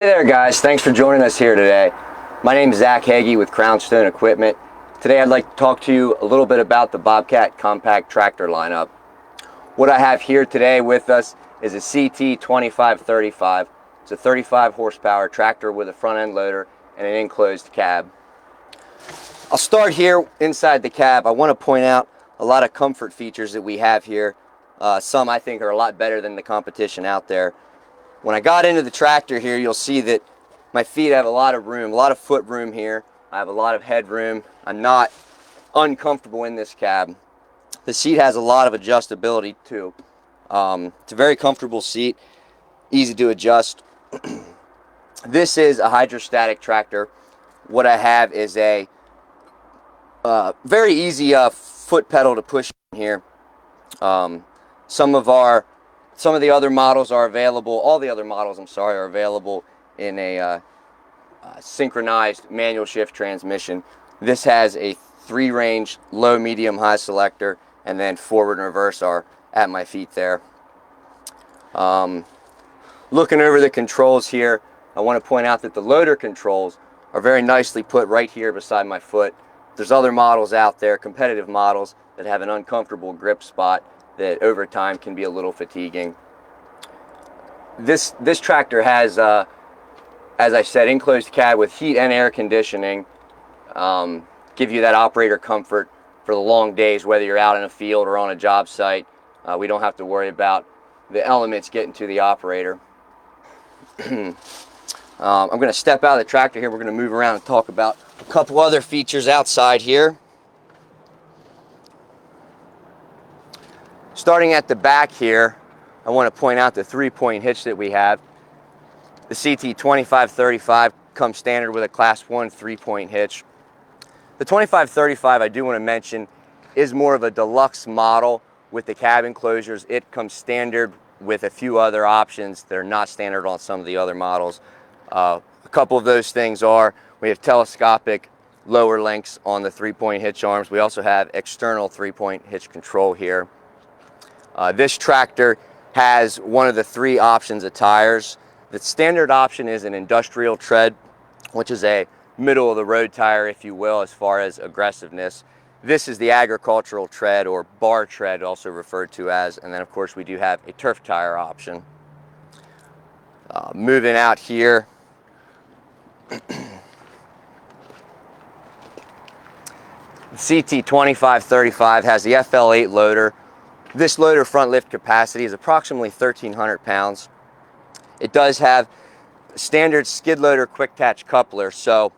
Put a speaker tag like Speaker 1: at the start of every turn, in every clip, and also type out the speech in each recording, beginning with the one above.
Speaker 1: Hey there guys, thanks for joining us here today. My name is Zach Hagee with Crownstone Equipment. Today I'd like to talk to you a little bit about the Bobcat compact tractor lineup. What I have here today with us is a CT 2535. It's a 35 horsepower tractor with a front end loader and an enclosed cab. I'll start here inside the cab. I want to point out a lot of comfort features that we have here. Some I think are a lot better than the competition out there. When I got into the tractor here, you'll see that my feet have a lot of room, a lot of foot room here. I have a lot of headroom. I'm not uncomfortable in this cab. The seat has a lot of adjustability too. It's a very comfortable seat, easy to adjust. This is a hydrostatic tractor. What I have is a very easy foot pedal to push in here. Some of the other models are available, all the other models, are available in a synchronized manual shift transmission. This has a 3-range low, medium, high selector, and then forward and reverse are at my feet there. Looking over the controls here, I want to point out that the loader controls are very nicely put right here beside my foot. There's other models out there, competitive models, that have an uncomfortable grip spot that over time can be a little fatiguing. This tractor has, as I said, enclosed cab with heat and air conditioning. Give you that operator comfort for the long days, whether you're out in a field or on a job site. We don't have to worry about the elements getting to the operator. I'm going to step out of the tractor here. We're going to move around and talk about a couple other features outside here. Starting at the back here, I want to point out the 3-point hitch that we have. The CT 2535 comes standard with a Class 1 3-point hitch. The 2535, I do want to mention, is more of a deluxe model with the cab enclosures. It comes standard with a few other options that are not standard on some of the other models. A couple of those things are, we have telescopic lower links on the 3-point hitch arms. We also have external 3-point hitch control here. This tractor has one of the 3 options of tires. The standard option is an industrial tread, which is a middle of the road tire, if you will, as far as aggressiveness. This is the agricultural tread, or bar tread also referred to as, and then of course we do have a turf tire option. Moving out here, the CT 2535 has the FL8 loader. This loader front lift capacity is approximately 1,300 pounds. It does have standard skid loader quick attach coupler, so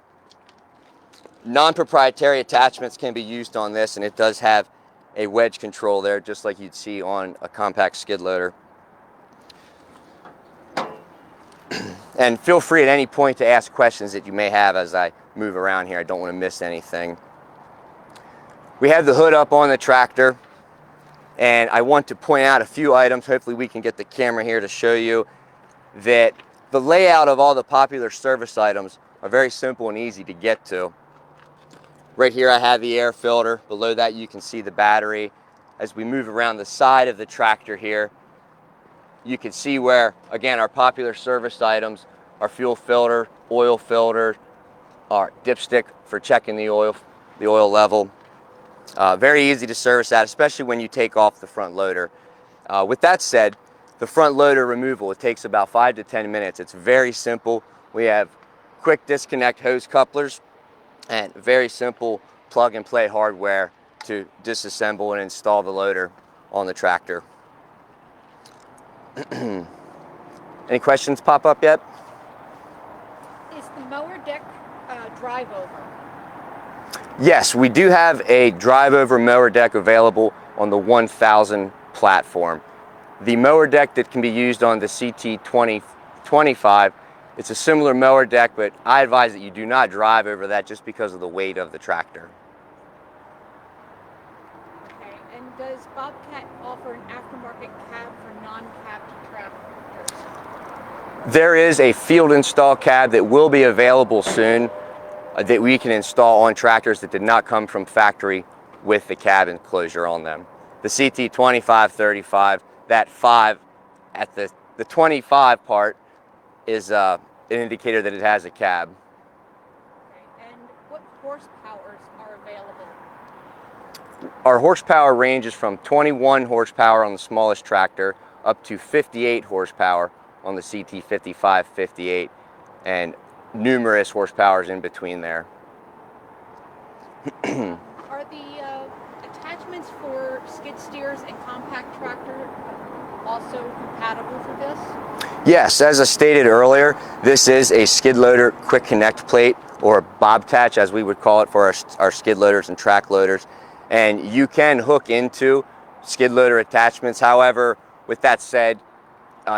Speaker 1: non-proprietary attachments can be used on this, and it does have a wedge control there, just like you'd see on a compact skid loader. And feel free at any point to ask questions that you may have as I move around here. I don't want to miss anything. We have the hood up on the tractor, and I want to point out a few items. Hopefully we can get the camera here to show you that the layout of all the popular service items are very simple and easy to get to. Right here I have the air filter. Below that you can see the battery. As we move around the side of the tractor here, you can see where, again, our popular service items are fuel filter, oil filter, our dipstick for checking the oil level. Very easy to service that, especially when you take off the front loader. With that said, the front loader removal, it takes about 5 to 10 minutes. It's very simple. We have quick disconnect hose couplers and very simple plug and play hardware to disassemble and install the loader on the tractor. Any questions pop up yet?
Speaker 2: Is the mower deck drive over?
Speaker 1: Yes, we do have a drive-over mower deck available on the 1000 platform. The mower deck that can be used on the CT 2025, it's a similar mower deck, but I advise that you do not drive over that just because of the weight of the tractor.
Speaker 2: Okay, and does Bobcat offer an aftermarket cab for non-cab tractors?
Speaker 1: There is a field install cab that will be available soon that we can install on tractors that did not come from factory with the cab enclosure on them. The CT 2535, that 5 at the 25 part is an indicator that it has a cab.
Speaker 2: Okay. And what horsepowers are available?
Speaker 1: Our horsepower ranges from 21 horsepower on the smallest tractor up to 58 horsepower on the CT55 58, and numerous horsepowers in between there.
Speaker 2: Are the attachments for skid steers and compact tractor also compatible for this?
Speaker 1: Yes, as I stated earlier, this is a skid loader quick connect plate, or Bobcat as we would call it for our skid loaders and track loaders. And you can hook into skid loader attachments. However, with that said,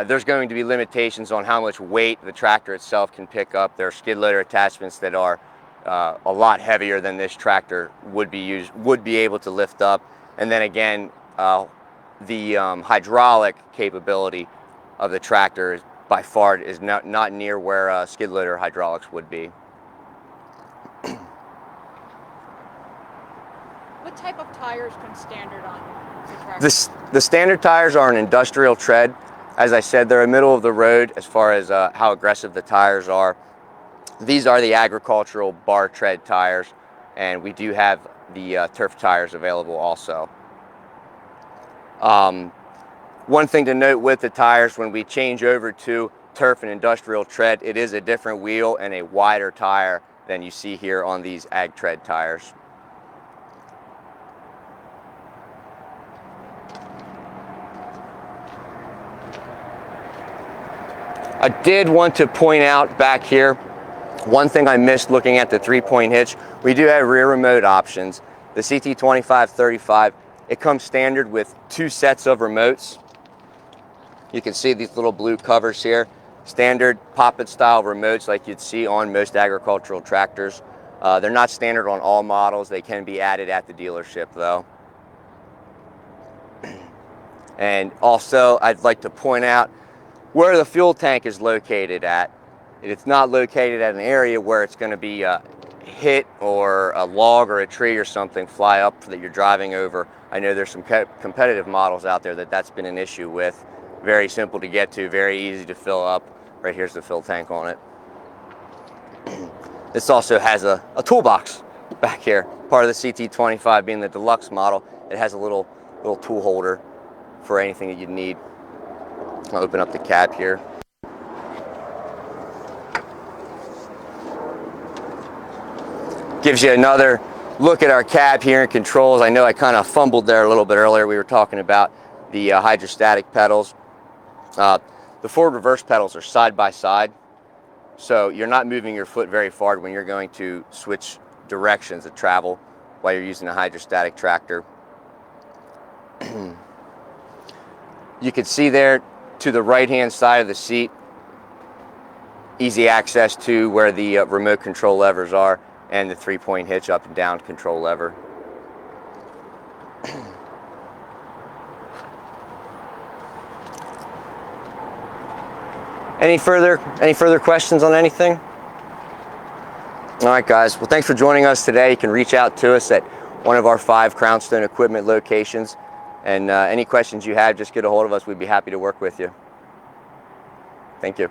Speaker 1: there's going to be limitations on how much weight the tractor itself can pick up. There are skid loader attachments that are a lot heavier than this tractor would be able to lift up. And then again, the hydraulic capability of the tractor is by far not near where skid loader hydraulics would be.
Speaker 2: What type of tires come standard on the tractor?
Speaker 1: The standard tires are an industrial tread. As I said, they're a middle of the road as far as how aggressive the tires are. These are the agricultural bar tread tires, and we do have the turf tires available also. One thing to note with the tires, when we change over to turf and industrial tread, it is a different wheel and a wider tire than you see here on these ag tread tires. I did want to point out back here, one thing I missed looking at the 3-point hitch, we do have rear remote options. The CT2535, it comes standard with 2 sets of remotes. You can see these little blue covers here, standard pop-it style remotes like you'd see on most agricultural tractors. They're not standard on all models. They can be added at the dealership though. And also, I'd like to point out where the fuel tank is located at. It's not located at an area where it's going to be hit or a log or a tree or something fly up that you're driving over. I know there's some competitive models out there that's been an issue with. Very simple to get to, very easy to fill up. Right here's the fill tank on it. This also has a toolbox back here. Part of the CT25 being the deluxe model, it has a little tool holder for anything that you'd need. I'll open up the cab here. Gives you another look at our cab here and controls. I know I kind of fumbled there a little bit earlier. We were talking about the hydrostatic pedals. The forward reverse pedals are side by side, so you're not moving your foot very far when you're going to switch directions of travel while you're using a hydrostatic tractor. You can see there to the right-hand side of the seat, easy access to where the remote control levers are and the 3-point hitch up and down control lever. Any further questions on anything? All right, guys. Well, thanks for joining us today. You can reach out to us at one of our 5 Crownstone equipment locations. And any questions you have, just get a hold of us. We'd be happy to work with you. Thank you.